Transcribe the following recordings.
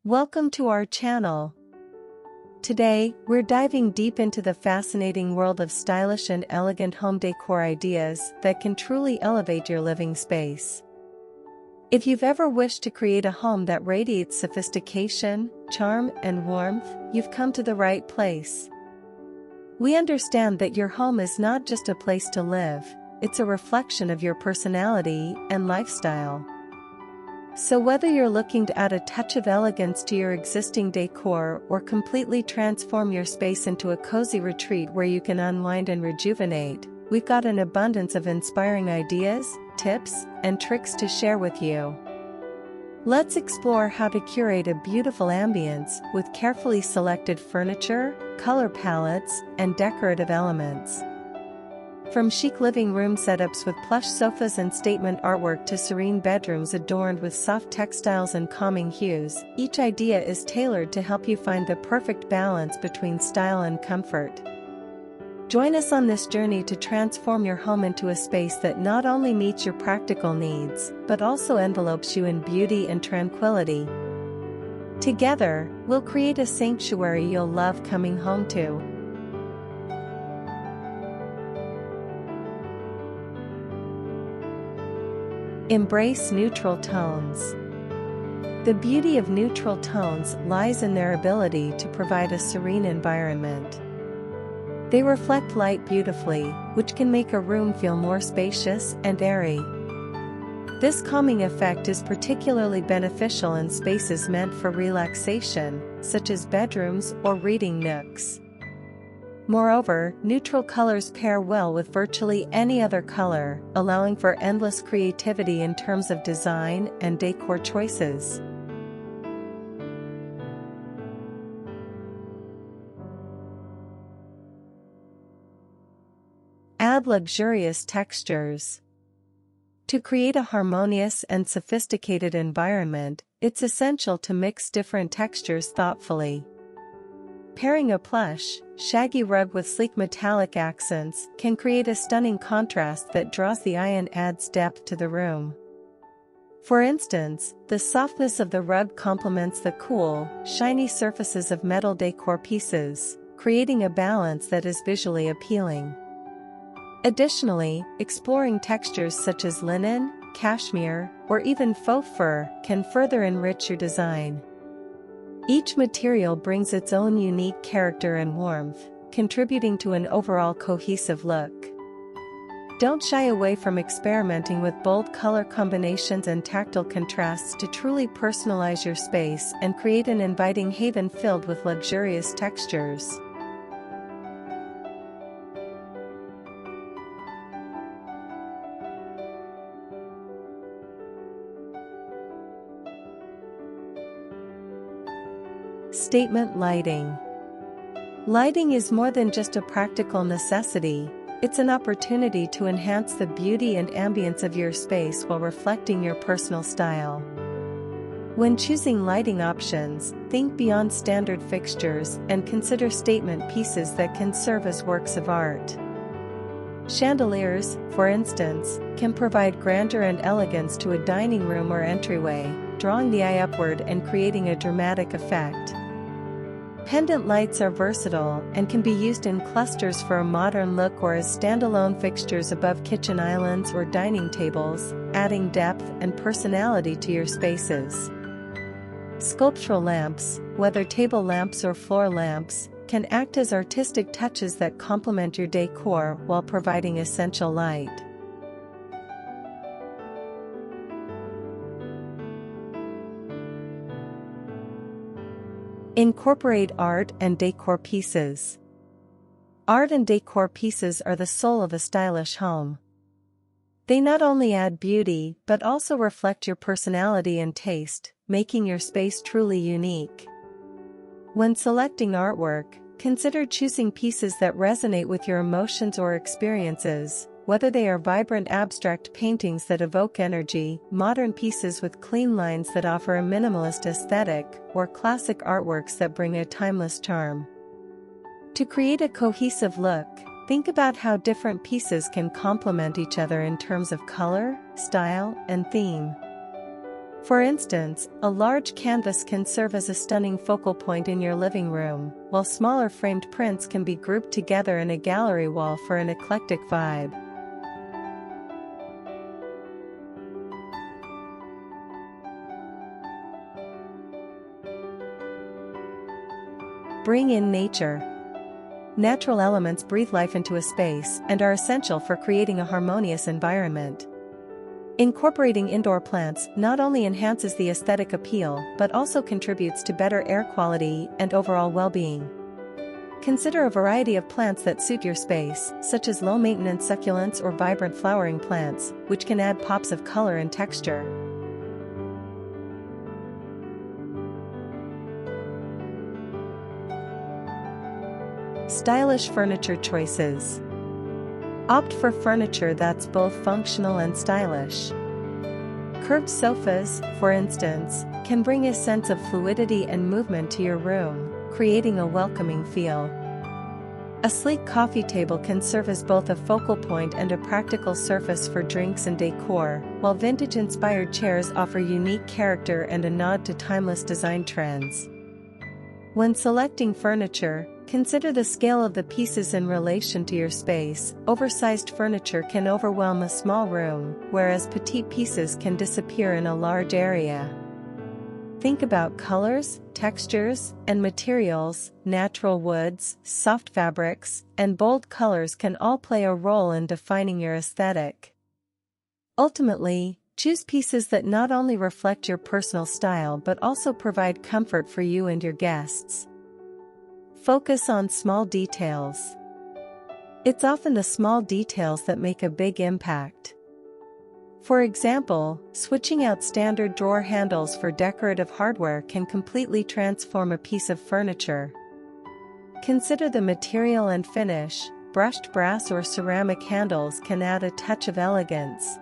Welcome to our channel. Today, we're diving deep into the fascinating world of stylish and elegant home decor ideas that can truly elevate your living space. If you've ever wished to create a home that radiates sophistication, charm, and warmth, you've come to the right place. We understand that your home is not just a place to live, it's a reflection of your personality and lifestyle. So whether you're looking to add a touch of elegance to your existing decor or completely transform your space into a cozy retreat where you can unwind and rejuvenate, we've got an abundance of inspiring ideas, tips, and tricks to share with you. Let's explore how to curate a beautiful ambience with carefully selected furniture, color palettes, and decorative elements. From chic living room setups with plush sofas and statement artwork to serene bedrooms adorned with soft textiles and calming hues, each idea is tailored to help you find the perfect balance between style and comfort. Join us on this journey to transform your home into a space that not only meets your practical needs, but also envelopes you in beauty and tranquility. Together, we'll create a sanctuary you'll love coming home to. Embrace neutral tones. The beauty of neutral tones lies in their ability to provide a serene environment. They reflect light beautifully, which can make a room feel more spacious and airy. This calming effect is particularly beneficial in spaces meant for relaxation, such as bedrooms or reading nooks. Moreover, neutral colors pair well with virtually any other color, allowing for endless creativity in terms of design and decor choices. Add luxurious textures. To create a harmonious and sophisticated environment, it's essential to mix different textures thoughtfully. Pairing a plush, shaggy rug with sleek metallic accents can create a stunning contrast that draws the eye and adds depth to the room. For instance, the softness of the rug complements the cool, shiny surfaces of metal decor pieces, creating a balance that is visually appealing. Additionally, exploring textures such as linen, cashmere, or even faux fur can further enrich your design. Each material brings its own unique character and warmth, contributing to an overall cohesive look. Don't shy away from experimenting with bold color combinations and tactile contrasts to truly personalize your space and create an inviting haven filled with luxurious textures. Statement lighting. Lighting is more than just a practical necessity, it's an opportunity to enhance the beauty and ambience of your space while reflecting your personal style. When choosing lighting options, think beyond standard fixtures and consider statement pieces that can serve as works of art. Chandeliers, for instance, can provide grandeur and elegance to a dining room or entryway, drawing the eye upward and creating a dramatic effect. Pendant lights are versatile and can be used in clusters for a modern look or as standalone fixtures above kitchen islands or dining tables, adding depth and personality to your spaces. Sculptural lamps, whether table lamps or floor lamps, can act as artistic touches that complement your decor while providing essential light. Incorporate art and decor pieces. Art and decor pieces are the soul of a stylish home. They not only add beauty but also reflect your personality and taste, making your space truly unique. When selecting artwork, consider choosing pieces that resonate with your emotions or experiences, whether they are vibrant abstract paintings that evoke energy, modern pieces with clean lines that offer a minimalist aesthetic, or classic artworks that bring a timeless charm. To create a cohesive look, think about how different pieces can complement each other in terms of color, style, and theme. For instance, a large canvas can serve as a stunning focal point in your living room, while smaller framed prints can be grouped together in a gallery wall for an eclectic vibe. Bring in nature. Natural elements breathe life into a space and are essential for creating a harmonious environment. Incorporating indoor plants not only enhances the aesthetic appeal but also contributes to better air quality and overall well-being. Consider a variety of plants that suit your space, such as low-maintenance succulents or vibrant flowering plants, which can add pops of color and texture. Stylish furniture choices. Opt for furniture that's both functional and stylish. Curved sofas, for instance, can bring a sense of fluidity and movement to your room, creating a welcoming feel. A sleek coffee table can serve as both a focal point and a practical surface for drinks and decor, while vintage-inspired chairs offer unique character and a nod to timeless design trends. When selecting furniture, consider the scale of the pieces in relation to your space. Oversized furniture can overwhelm a small room, whereas petite pieces can disappear in a large area. Think about colors, textures, and materials. Natural woods, soft fabrics, and bold colors can all play a role in defining your aesthetic. Ultimately, choose pieces that not only reflect your personal style but also provide comfort for you and your guests. Focus on small details. It's often the small details that make a big impact. For example, switching out standard drawer handles for decorative hardware can completely transform a piece of furniture. Consider the material and finish. Brushed brass or ceramic handles can add a touch of elegance.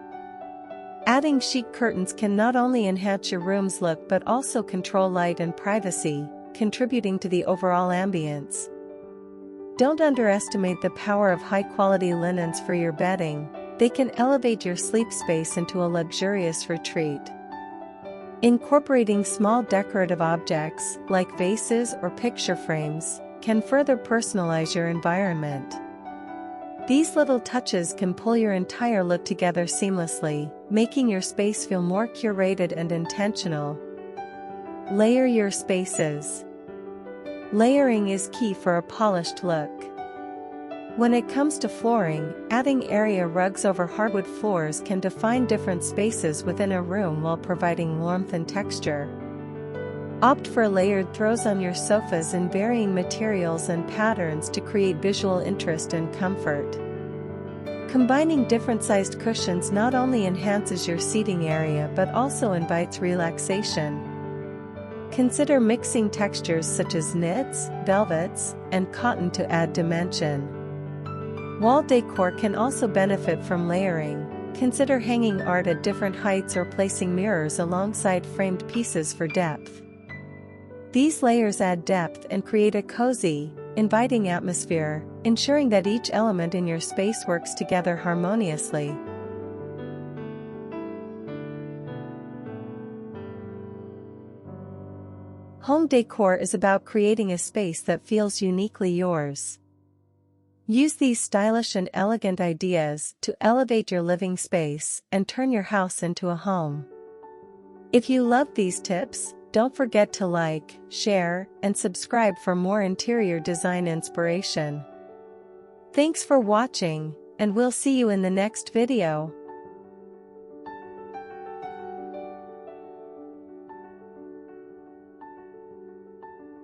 Adding chic curtains can not only enhance your room's look but also control light and privacy, contributing to the overall ambience. Don't underestimate the power of high-quality linens for your bedding. They can elevate your sleep space into a luxurious retreat. Incorporating small decorative objects, like vases or picture frames, can further personalize your environment. These little touches can pull your entire look together seamlessly, making your space feel more curated and intentional. Layer your spaces. Layering is key for a polished look. When it comes to flooring, adding area rugs over hardwood floors can define different spaces within a room while providing warmth and texture. Opt for layered throws on your sofas in varying materials and patterns to create visual interest and comfort. Combining different-sized cushions not only enhances your seating area but also invites relaxation. Consider mixing textures such as knits, velvets, and cotton to add dimension. Wall decor can also benefit from layering. Consider hanging art at different heights or placing mirrors alongside framed pieces for depth. These layers add depth and create a cozy, inviting atmosphere, ensuring that each element in your space works together harmoniously. Home decor is about creating a space that feels uniquely yours. Use these stylish and elegant ideas to elevate your living space and turn your house into a home. If you love these tips, don't forget to like, share, and subscribe for more interior design inspiration. Thanks for watching, and we'll see you in the next video.